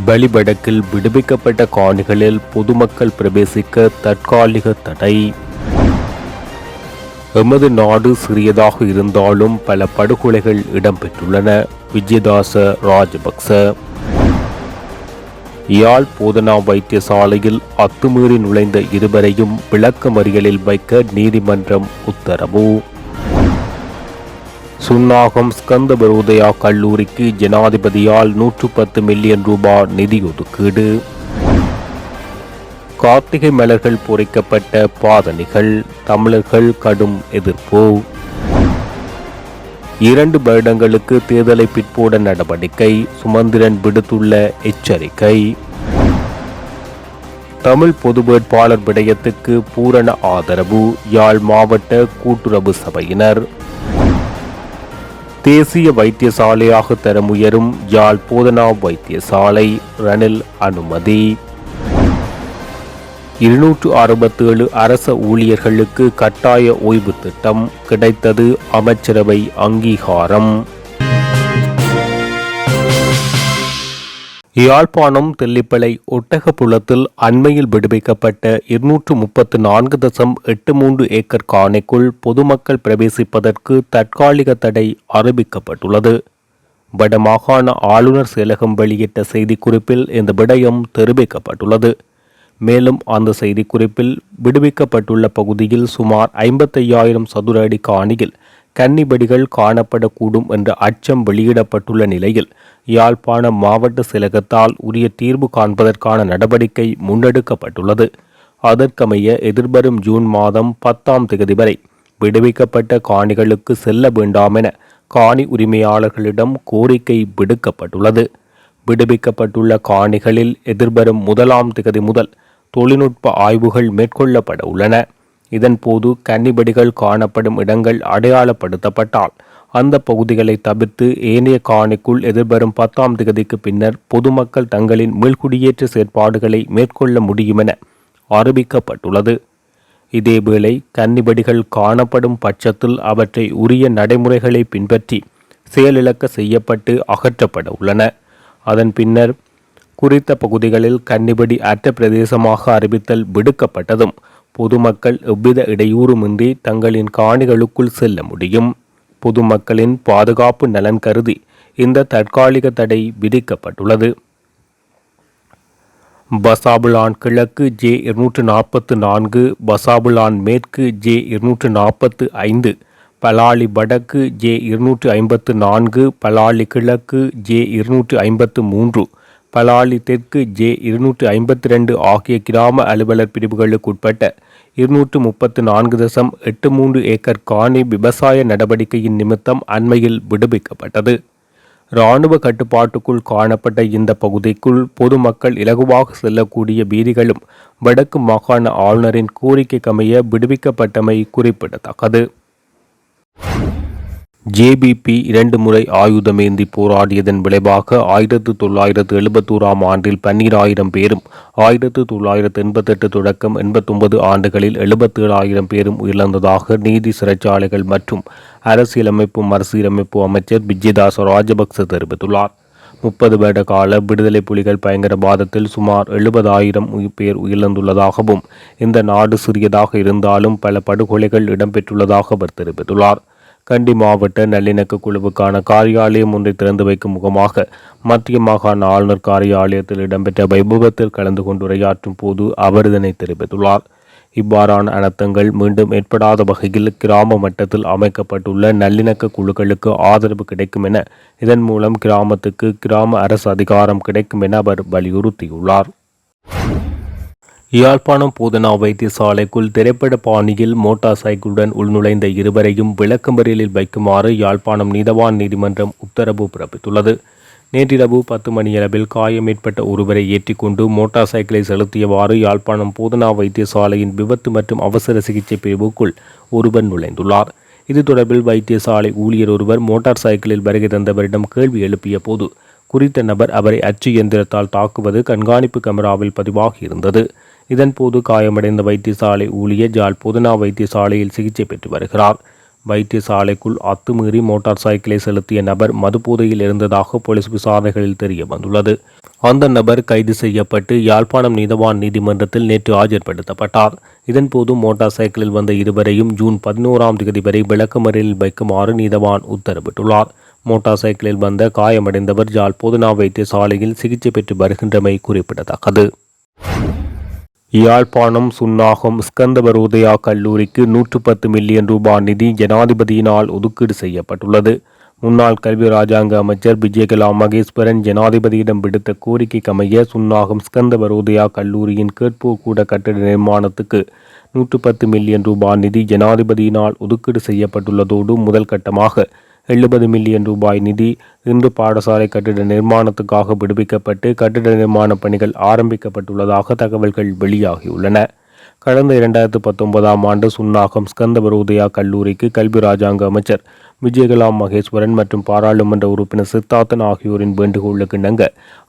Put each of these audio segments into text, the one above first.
பலிபடக்கில் விடுவிக்கப்பட்ட காணிகளில் பொதுமக்கள் பிரவேசிக்க தற்காலிக தடை. எமது நாடு சிறியதாக இருந்தாலும் பல படுகொலைகள் இடம்பெற்றுள்ளன. விஜயதாச ராஜபக்ச. யாழ் போதனா வைத்தியசாலையில் அத்துமீறி நுழைந்த இருவரையும் விளக்கமறியலில் வைக்க நீதிமன்றம் உத்தரவு. சுன்னாகம் ஸ்கந்தபரோதயா கல்லூரிக்கு ஜனாதிபதியால் 110 மில்லியன் ரூபாய் நிதி ஒதுக்கீடு. கார்த்திகை மலர்கள் பொறிக்கப்பட்ட பாதணிகள் தமிழர்கள் கடும் எதிர்ப்பு. 2 வருடங்களுக்கு தேர்தலை பிற்போட நடவடிக்கை சுமந்திரன் விடுத்துள்ள எச்சரிக்கை. தமிழ் பொது வேட்பாளர் விடயத்துக்கு பூரண ஆதரவு யாழ் மாவட்ட கூட்டுறவு சபையினர். தேசிய வைத்தியசாலையாக தரம் உயரும் யாழ் போதனா வைத்தியசாலை ரணில் அனுமதி. 267 அரச ஊழியர்களுக்கு கட்டாய ஓய்வு திட்டம் கிடைத்தது அமைச்சரவை அங்கீகாரம். யாழ்ப்பாணம் தெல்லிப்பளை ஒட்டகப்புலத்தில் அண்மையில் விடுவிக்கப்பட்ட 234.83 ஏக்கர் காணிக்குள் பொதுமக்கள் பிரவேசிப்பதற்கு தற்காலிக தடை அறிவிக்கப்பட்டுள்ளது. வடமாகாண ஆளுநர் செயலகம் வெளியிட்ட செய்திக்குறிப்பில் இந்த விடயம் தெரிவிக்கப்பட்டுள்ளது. மேலும் அந்த செய்திக்குறிப்பில் விடுவிக்கப்பட்டுள்ள பகுதியில் சுமார் 55,000 சதுர அடி காணியில் கன்னிபடிகள் காணப்படக்கூடும் என்ற அச்சம் வெளியிடப்பட்டுள்ள நிலையில் யாழ்ப்பாண மாவட்ட செயலகத்தால் உரிய தீர்வு காண்பதற்கான நடவடிக்கை முன்னெடுக்கப்பட்டுள்ளது. அதற்கமைய எதிர்வரும் ஜூன் மாதம் 10ஆம் தேதி வரை விடுவிக்கப்பட்ட காணிகளுக்கு செல்ல வேண்டாம் என காணி உரிமையாளர்களிடம் கோரிக்கை விடுக்கப்பட்டுள்ளது. விடுவிக்கப்பட்டுள்ள காணிகளில் எதிர்வரும் 1ஆம் தேதி முதல் தொழில்நுட்ப ஆய்வுகள் மேற்கொள்ளப்பட உள்ளன. இதன்போது கன்னிபடிகள் காணப்படும் இடங்கள் அடையாளப்படுத்தப்பட்டால் அந்த பகுதிகளை தவிர்த்து ஏனைய காணிக்குள் எதிர்வரும் 10ஆம் தேதிக்கு பின்னர் பொதுமக்கள் தங்களின் மீள்குடியேற்ற செயற்பாடுகளை மேற்கொள்ள முடியும் என அறிவிக்கப்பட்டுள்ளது. இதேவேளை கன்னிபடிகள் காணப்படும் பட்சத்தில் அவற்றை உரிய நடைமுறைகளை பின்பற்றி செயலிழக்க செய்யப்பட்டு அகற்றப்பட உள்ளன. அதன் பின்னர் குறித்த பகுதிகளில் கன்னிபடி அற்ற பிரதேசமாக அறிவித்தல் விடுக்கப்பட்டதும் பொதுமக்கள் எவ்வித இடையூறுமின்றி தங்களின் காணிகளுக்குள் செல்ல முடியும். பொதுமக்களின் பாதுகாப்பு நலன் கருதி இந்த தற்காலிக தடை விதிக்கப்பட்டுள்ளது. பசாபுலான் கிழக்கு J244, பசாபுலான் மேற்கு J245, பலாலி வடக்கு J254, பலாலி கிழக்கு J253, பலாலி தெற்கு J252 ஆகிய கிராம அலுவலர் பிரிவுகளுக்குட்பட்ட 234.83 ஏக்கர் காணி விவசாய நடவடிக்கையின் நிமித்தம் அண்மையில் விடுவிக்கப்பட்டது. இராணுவ கட்டுப்பாட்டுக்குள் காணப்பட்ட இந்த பகுதிக்குள் பொதுமக்கள் இலகுவாக செல்லக்கூடிய வீதிகளும் வடக்கு மாகாண ஆளுநரின் கோரிக்கைக்கமைய விடுவிக்கப்பட்டமை குறிப்பிடத்தக்கது. JBP 2 முறை ஆயுதமேந்தி போராடியதன் விளைவாக 1971ஆம் ஆண்டில் 12,000 பேரும் 1988 தொடக்கம் 89 ஆண்டுகளில் 77,000 பேரும் உயிரிழந்ததாக நீதி சிறைச்சாலைகள் மற்றும் அரசியலமைப்பு மறுசீரமைப்பு அமைச்சர் விஜயதாச ராஜபக்ச தெரிவித்துள்ளார். 30 வருட கால விடுதலை புலிகள் பயங்கரவாதத்தில் சுமார் 70,000 பேர் உயிரிழந்துள்ளதாகவும் இந்த நாடு சிறியதாக இருந்தாலும் பல படுகொலைகள் இடம்பெற்றுள்ளதாக அவர் தெரிவித்துள்ளார். கண்டி மாவட்ட நல்லிணக்க குழுவுக்கான காரியாலயம் ஒன்றை திறந்து வைக்கும் முகமாக மத்திய மாகாண ஆளுநர் காரியாலயத்தில் இடம்பெற்ற வைபவத்தில் கலந்து கொண்டு உரையாற்றும் போது அவர் இதனை தெரிவித்துள்ளார். இவ்வாறான அனர்த்தங்கள் மீண்டும் ஏற்படாத வகையில் கிராம மட்டத்தில் அமைக்கப்பட்டுள்ள நல்லிணக்க குழுக்களுக்கு ஆதரவு கிடைக்கும் என இதன் மூலம் கிராமத்துக்கு கிராம அரசு அதிகாரம் கிடைக்கும் என அவர் வலியுறுத்தியுள்ளார். யாழ்ப்பாணம் போதனா வைத்தியசாலைக்குள் திரைப்பட பாணியில் மோட்டார் சைக்கிளுடன் உள்நுழைந்த இருவரையும் விளக்கமறியலில் வைக்குமாறு யாழ்ப்பாணம் நீதவான் நீதிமன்றம் உத்தரவு பிறப்பித்துள்ளது. நேற்றிரவு 10 மணியளவில் காயம் ஏற்பட்ட ஒருவரை ஏற்றிக்கொண்டு மோட்டார் சைக்கிளை செலுத்தியவாறு யாழ்ப்பாணம் போதனா வைத்தியசாலையின் விபத்து மற்றும் அவசர சிகிச்சை பிரிவுக்குள் ஒருவர் நுழைந்துள்ளார். இது தொடர்பில் வைத்தியசாலை ஊழியர் ஒருவர் மோட்டார் சைக்கிளில் வருகை தந்தவரிடம் கேள்வி எழுப்பிய போது குறித்த நபர் அவரை அச்சு இயந்திரத்தால் தாக்குவது கண்காணிப்பு கேமராவில் பதிவாகி இருந்தது. இதன்போது காயமடைந்த வைத்தியசாலை ஊழியர் யாழ் போதனா வைத்தியசாலையில் சிகிச்சை பெற்று வருகிறார். வைத்தியசாலைக்குள் அத்துமீறி மோட்டார் சைக்கிளை செலுத்திய நபர் மதுபோதையில் இருந்ததாக போலீஸ் விசாரணைகளில் தெரிய வந்துள்ளது. அந்த நபர் கைது செய்யப்பட்டு யாழ்ப்பாணம் நீதவான் நீதிமன்றத்தில் நேற்று ஆஜர்படுத்தப்பட்டார். இதன்போது மோட்டார் சைக்கிளில் வந்த இருவரையும் ஜூன் 11ஆம் தேதி வரை விளக்கமறியலில் வைக்குமாறு நீதவான் உத்தரவிட்டுள்ளார். மோட்டார் சைக்கிளில் வந்த காயமடைந்தவர் யாழ் போதனா வைத்தியசாலையில் சிகிச்சை பெற்று வருகின்றமை குறிப்பிடத்தக்கது. யாழ்ப்பாணம் சுன்னாகம் ஸ்கந்தவரோதயா கல்லூரிக்கு 110 மில்லியன் ரூபாய் நிதி ஜனாதிபதியினால் ஒதுக்கீடு செய்யப்பட்டுள்ளது. முன்னாள் கல்வி ராஜாங்க அமைச்சர் விஜயகலா மகேஸ்வரன் ஜனாதிபதியிடம் விடுத்த கோரிக்கைக்கமைய சுன்னாகம் ஸ்கந்தவரோதயா கல்லூரியின் கேட்போர் கூட கட்டிட நிர்மாணத்துக்கு 110 மில்லியன் ரூபாய் நிதி ஜனாதிபதியினால் ஒதுக்கீடு செய்யப்பட்டுள்ளதோடு முதல் கட்டமாக 70 மில்லியன் ரூபாய் நிதி இன்று பாடசாலை கட்டிட நிர்மாணத்துக்காக விடுவிக்கப்பட்டு கட்டிட நிர்மாண பணிகள் ஆரம்பிக்கப்பட்டுள்ளதாக தகவல்கள் வெளியாகியுள்ளன. கடந்த 2019ஆம் ஆண்டு சுன்னாகம் ஸ்கந்தவரோதயா கல்லூரிக்கு கல்வி ராஜாங்க அமைச்சர் விஜயகலா மகேஸ்வரன் மற்றும் பாராளுமன்ற உறுப்பினர் சித்தார்த்தன் ஆகியோரின் வேண்டுகோளுக்கு இணங்க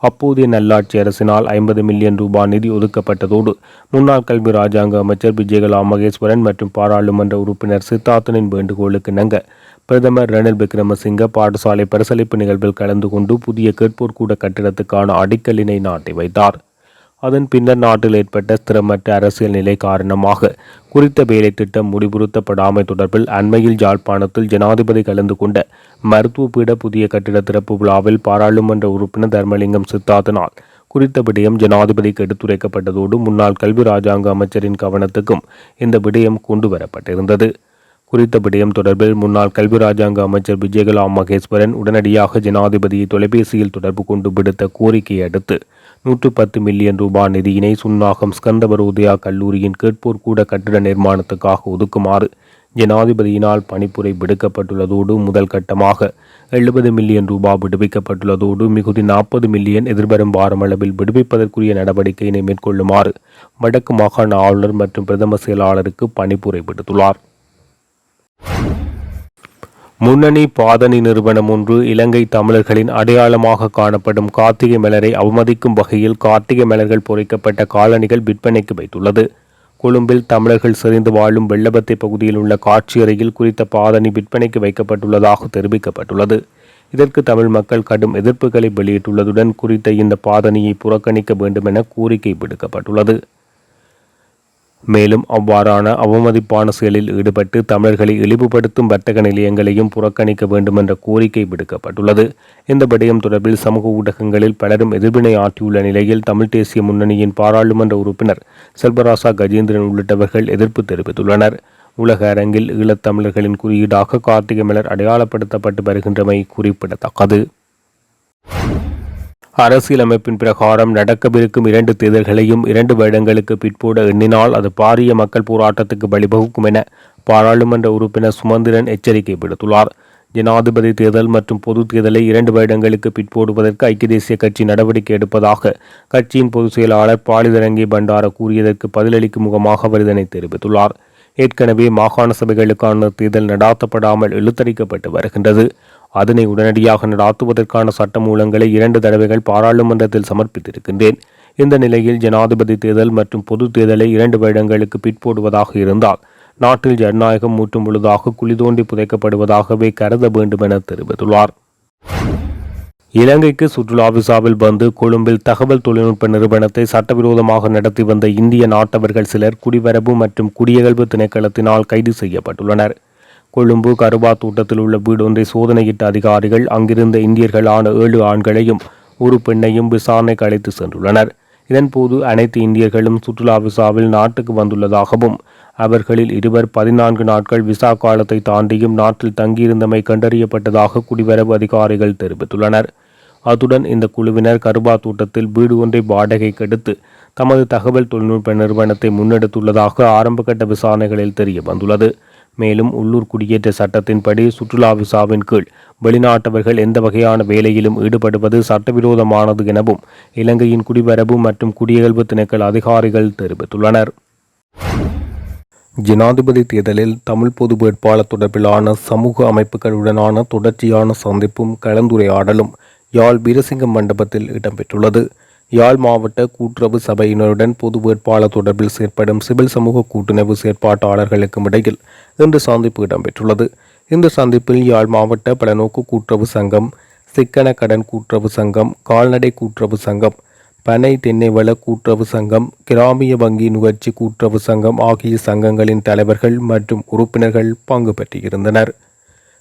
அப்போதைய நல்லாட்சி அரசினால் 50 மில்லியன் ரூபாய் நிதி ஒதுக்கப்பட்டதோடு முன்னாள் கல்வி ராஜாங்க அமைச்சர் விஜயகலா மகேஸ்வரன் மற்றும் பாராளுமன்ற உறுப்பினர் சித்தார்த்தனின் வேண்டுகோளுக்கு இணங்க பிரதமர் ரணில் விக்ரமசிங்க பாடசாலை பரிசளிப்பு நிகழ்வில் கலந்து கொண்டு புதிய கேட்போர் கூட கட்டிடத்துக்கான அடிக்கல்லினை நாட்டி வைத்தார். அதன் பின்னர் நாட்டில் ஏற்பட்ட ஸ்திரமற்ற அரசியல் நிலை காரணமாக குறித்த வேலை திட்டம் முடிவுறுத்தப்படாமை தொடர்பில் அண்மையில் யாழ்ப்பாணத்தில் ஜனாதிபதி கலந்து கொண்ட மருத்துவ பீட புதிய கட்டிட திறப்பு விழாவில் பாராளுமன்ற உறுப்பினர் தர்மலிங்கம் சித்தார்த்தனால் குறித்த விடயம் ஜனாதிபதிக்கு எடுத்துரைக்கப்பட்டதோடு முன்னாள் கல்வி ராஜாங்க அமைச்சரின் கவனத்துக்கும் இந்த விடயம் கொண்டு வரப்பட்டிருந்தது. குறித்த விடயம் தொடர்பில் முன்னாள் கல்வி ராஜாங்க அமைச்சர் விஜயகலா மகேஸ்வரன் உடனடியாக ஜனாதிபதியை தொலைபேசியில் தொடர்பு கொண்டு விடுத்த கோரிக்கையை அடுத்து 110 மில்லியன் ரூபாய் நிதியினை சுன்னாகம் ஸ்கந்தவரோதயா கல்லூரியின் கேட்போர் கூட கட்டிட நிர்மாணத்துக்காக ஒதுக்குமாறு ஜனாதிபதியினால் பணிப்புரை விடுக்கப்பட்டுள்ளதோடு முதல் கட்டமாக 70 மில்லியன் ரூபாய் விடுவிக்கப்பட்டுள்ளதோடு மிகுதி 40 மில்லியன் எதிர்வரும் வாரமளவில் விடுவிப்பதற்குரிய நடவடிக்கையினை மேற்கொள்ளுமாறு வடக்கு மாகாண ஆளுநர் மற்றும் பிரதம செயலாளருக்கு பணிப்புரை விடுத்துள்ளார். முன்னணி பாதணி நிறுவனம் ஒன்று இலங்கை தமிழர்களின் அடையாளமாக காணப்படும் கார்த்திகை மலரை அவமதிக்கும் வகையில் கார்த்திகை மலர்கள் பொறிக்கப்பட்ட காலணிகள் விற்பனைக்கு வைத்துள்ளது. கொழும்பில் தமிழர்கள் செறிந்து வாழும் வெள்ளபத்தை பகுதியில் உள்ள காட்சியறையில் குறித்த பாதணி விற்பனைக்கு வைக்கப்பட்டுள்ளதாக தெரிவிக்கப்பட்டுள்ளது. இதற்கு தமிழ் மக்கள் கடும் எதிர்ப்புகளை வெளியிட்டுள்ளதுடன் குறித்த இந்த பாதணியை புறக்கணிக்க வேண்டும் என கோரிக்கை விடுக்கப்பட்டுள்ளது. மேலும் அவ்வாறான அவமதிப்பான செயலில் ஈடுபட்டு தமிழர்களை இழிவுபடுத்தும் வர்த்தக நிலையங்களையும் புறக்கணிக்க வேண்டும் என்ற கோரிக்கை விடுக்கப்பட்டுள்ளது. இந்த விடயம் தொடர்பில் சமூக ஊடகங்களில் பலரும் எதிர்வினை ஆற்றியுள்ள நிலையில் தமிழ் தேசிய முன்னணியின் பாராளுமன்ற உறுப்பினர் செல்வராசா கஜேந்திரன் உள்ளிட்டவர்கள் எதிர்ப்பு தெரிவித்துள்ளனர். உலக அரங்கில் ஈழத்தமிழர்களின் குறியீடாக கார்த்திகை மலர் அடையாளப்படுத்தப்பட்டு வருகின்றமை குறிப்பிடத்தக்கது. அரசியலமைப்பின் பிரகாரம் நடக்கவிருக்கும் 2 தேர்தல்களையும் 2 வருடங்களுக்கு பிற்போட எண்ணினால் அது பாரிய மக்கள் போராட்டத்துக்கு வழிவகுக்கும் என பாராளுமன்ற உறுப்பினர் சுமந்திரன் எச்சரிக்கை விடுத்துள்ளார். ஜனாதிபதி தேர்தல் மற்றும் பொது தேர்தலை 2 வருடங்களுக்கு பிற்போடுவதற்கு ஐக்கிய தேசிய கட்சி நடவடிக்கை எடுப்பதாக கட்சியின் பொதுச் செயலாளர் பாலிதரங்கி பண்டார கூறியதற்கு பதிலளிக்கும் முகமாக அவர் இதனை தெரிவித்துள்ளார். ஏற்கனவே மாகாண சபைகளுக்கான தேர்தல் நடாத்தப்படாமல் இழுத்தடிக்கப்பட்டு வருகின்றது. அதனை உடனடியாக நடாத்துவதற்கான சட்டமூலங்களை 2 தடவைகள் பாராளுமன்றத்தில் சமர்ப்பித்திருக்கின்றேன். இந்த நிலையில் ஜனாதிபதி தேர்தல் மற்றும் பொது தேர்தலை 2 வருடங்களுக்கு பிற்போடுவதாக இருந்தால் நாட்டில் ஜனநாயகம் மூற்றும் பொழுதாக குழி தோண்டி புதைக்கப்படுவதாகவே கருத வேண்டும் என தெரிவித்துள்ளார். இலங்கைக்கு சுற்றுலா விசாவில் வந்து கொழும்பில் தகவல் தொழில்நுட்ப நிறுவனத்தை சட்டவிரோதமாக நடத்தி வந்த இந்திய நாட்டவர்கள் சிலர் குடிவரவு மற்றும் குடியகல்வு திணைக்களத்தினால் கைது செய்யப்பட்டுள்ளனர். கொழும்பு கருபா தோட்டத்தில் உள்ள வீடொன்றை சோதனையிட்ட அதிகாரிகள் அங்கிருந்த இந்தியர்களான 7 ஆண்களையும் ஒரு பெண்ணையும் விசாரணைக்கு அழைத்து சென்றுள்ளனர். இதன்போது அனைத்து இந்தியர்களும் சுற்றுலா விசாவில் நாட்டுக்கு வந்துள்ளதாகவும் அவர்களில் 14 நாட்கள் விசா காலத்தை தாண்டியும் நாட்டில் தங்கியிருந்தமை கண்டறியப்பட்டதாக குடிவரவு அதிகாரிகள் தெரிவித்துள்ளனர். அத்துடன் இந்த குழுவினர் கருபா தோட்டத்தில் வீடு ஒன்றை வாடகைக்கு எடுத்து தமது தகவல் தொழில்நுட்ப நிறுவனத்தை முன்னெடுத்துள்ளதாக ஆரம்பகட்ட விசாரணைகளில் தெரிய வந்துள்ளது. மேலும் உள்ளூர் குடியேற்ற சட்டத்தின்படி சுற்றுலா விசாவின் கீழ் வெளிநாட்டவர்கள் எந்த வகையான வேலையிலும் ஈடுபடுவது சட்டவிரோதமானது எனவும் இலங்கையின் குடிவரவு மற்றும் குடியகல்வு திணைக்கள அதிகாரிகள் தெரிவித்துள்ளனர். ஜனாதிபதி தேர்தலில் தமிழ் பொது வேட்பாளர் தொடர்பிலான சமூக அமைப்புகளுடனான தொடர்ச்சியான சந்திப்பும் கலந்துரையாடலும் யாழ் வீரசிங்கம் மண்டபத்தில் இடம்பெற்றுள்ளது. யாழ் மாவட்ட கூட்டுறவு சபையினருடன் பொது வேட்பாளர் தொடர்பில் செயற்படும் சிவில் சமூக கூட்டுறவு செயற்பாட்டாளர்களுக்கும் இடையில் இன்று சந்திப்பு இடம்பெற்றுள்ளது. இந்த சந்திப்பில் யாழ் மாவட்ட பலநோக்கு கூட்டுறவு சங்கம், சிக்கன கடன் கூட்டுறவு சங்கம், கால்நடை கூட்டுறவு சங்கம், பனை தென்னைவள கூட்டுறவு சங்கம், கிராமிய வங்கி நுகர்ச்சி கூட்டுறவு சங்கம் ஆகிய சங்கங்களின் தலைவர்கள் மற்றும் உறுப்பினர்கள் பங்கு பெற்றிருந்தனர்.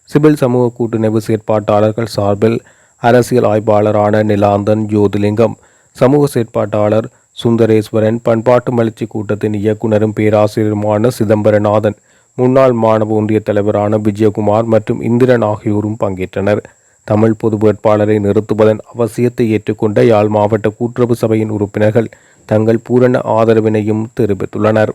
சிவில் சமூக கூட்டுறவு செயற்பாட்டாளர்கள் சார்பில் அரசியல் ஆய்வாளரான நிலாந்தன் ஜோதிலிங்கம், சமூக செயற்பாட்டாளர் சுந்தரேஸ்வரன், பண்பாட்டு மலர்ச்சி கூட்டத்தின் இயக்குநரும் பேராசிரியருமான சிதம்பரநாதன், முன்னாள் மாணவ ஒன்றிய தலைவரான விஜயகுமார் மற்றும் இந்திரன் ஆகியோரும் பங்கேற்றனர். தமிழ் பொது வேட்பாளரை நிறுத்துவதன் அவசியத்தை ஏற்றுக்கொண்ட யாழ் மாவட்ட கூட்டுறவு சபையின் உறுப்பினர்கள் தங்கள் பூரண ஆதரவினையும் தெரிவித்துள்ளனர்.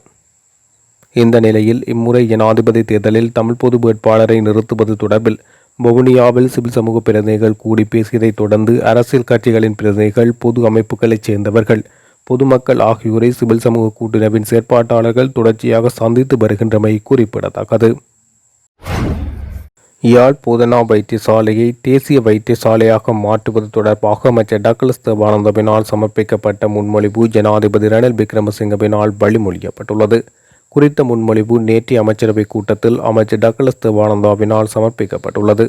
இந்த நிலையில் இம்முறை ஜனாதிபதி தேர்தலில் தமிழ் பொது வேட்பாளரை நிறுத்துவது தொடர்பில் வவுனியாவில் சிவில் சமூக பிரதிநிதிகள் கூடி பேசியதைத் தொடர்ந்து அரசியல் கட்சிகளின் பிரதிநிதிகள், பொது அமைப்புகளைச் சேர்ந்தவர்கள், பொதுமக்கள் ஆகியோரை சிவில் சமூக கூட்டமைப்பின் செயற்பாட்டாளர்கள் தொடர்ச்சியாக சந்தித்து வருகின்றமை குறிப்பிடத்தக்கது. யாழ் போதனா வைத்தியசாலையை தேசிய வைத்தியசாலையாக மாற்றுவது தொடர்பாக அமைச்சர் டக்ளஸ் தேவானந்தாவினால் சமர்ப்பிக்கப்பட்ட முன்மொழிவு ஜனாதிபதி ரணில் விக்ரமசிங்கவினால் வழிமொழியப்பட்டுள்ளது. குறித்த முன்மொழிவு நேற்றைய அமைச்சரவை கூட்டத்தில் அமைச்சர் டக்ளஸ் தேவானந்தாவினால் சமர்ப்பிக்கப்பட்டுள்ளது.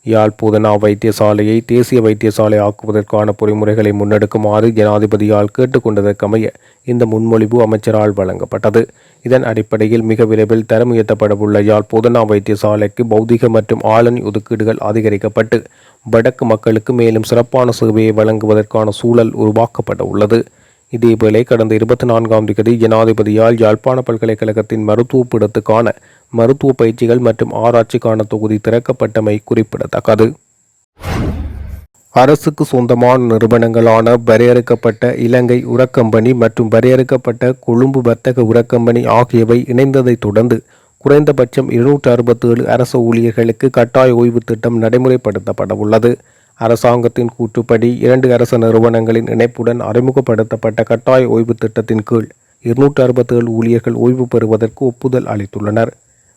யாழ் போதனா வைத்தியசாலையை தேசிய வைத்தியசாலை ஆக்குவதற்கான பொறிமுறைகளை முன்னெடுக்குமாறு ஜனாதிபதியால் கேட்டுக்கொண்டதற்கமைய இந்த முன்மொழிவு அமைச்சரால் வழங்கப்பட்டது. இதன் அடிப்படையில் மிக விரைவில் தரம் உயர்த்தப்படவுள்ள யாழ் போதனா வைத்தியசாலைக்கு பௌதிக மற்றும் ஆளணி ஒதுக்கீடுகள் அதிகரிக்கப்பட்டு வடக்கு மக்களுக்கு மேலும் சிறப்பான சேவையை வழங்குவதற்கான சூழல் உருவாக்கப்பட உள்ளது. இதேவேளை கடந்த 24ஆம் தேதி ஜனாதிபதியால் யாழ்ப்பாண பல்கலைக்கழகத்தின் மருத்துவ பீடத்துக்கான மருத்துவ பயிற்சிகள் மற்றும் ஆராய்ச்சிக்கான தொகுதி திறக்கப்பட்டமை குறிப்பிடத்தக்கது. அரசுக்கு சொந்தமான நிறுவனங்களான வரையறுக்கப்பட்ட இலங்கை உரக்கம்பனி மற்றும் வரையறுக்கப்பட்ட கொழும்பு வர்த்தக உரக்கம்பனி ஆகியவை இணைந்ததைத் தொடர்ந்து குறைந்தபட்சம் 267 அரசு ஊழியர்களுக்கு கட்டாய ஓய்வு திட்டம் நடைமுறைப்படுத்தப்பட உள்ளது. அரசாங்கத்தின் கூற்றுப்படி 2 அரசு நிறுவனங்களின் இணைப்புடன் அறிமுகப்படுத்தப்பட்ட கட்டாய ஓய்வு திட்டத்தின் கீழ் 267 ஊழியர்கள் ஓய்வு பெறுவதற்கு ஒப்புதல் அளித்துள்ளனர்.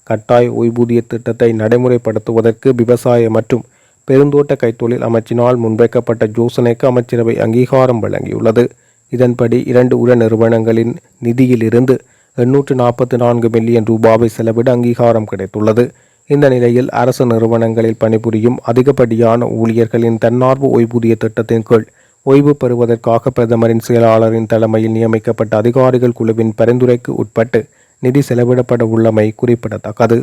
கட்டாய ஓய்வூதிய திட்டத்தை நடைமுறைப்படுத்துவதற்கு விவசாய மற்றும் பெருந்தோட்ட கைத்தொழில் அமைச்சினால் முன்வைக்கப்பட்ட யோசனைக்கு அமைச்சரவை அங்கீகாரம் வழங்கியுள்ளது. இதன்படி 2 உர நிறுவனங்களின் நிதியிலிருந்து 844 மில்லியன் ரூபாவை செலவிட அங்கீகாரம் கிடைத்துள்ளது. இந்த நிலையில் அரசு நிறுவனங்களில் பணிபுரியும் அதிகப்படியான ஊழியர்களின் தன்னார்வ ஓய்வூதிய திட்டத்தின் கீழ் ஓய்வு பெறுவதற்காக பிரதமரின் செயலாளரின் தலைமையில் நியமிக்கப்பட்ட அதிகாரிகள் குழுவின் பரிந்துரைக்கு உட்பட்டு நிதி செலவிடப்பட உள்ளமை குறிப்பிடத்தக்கது.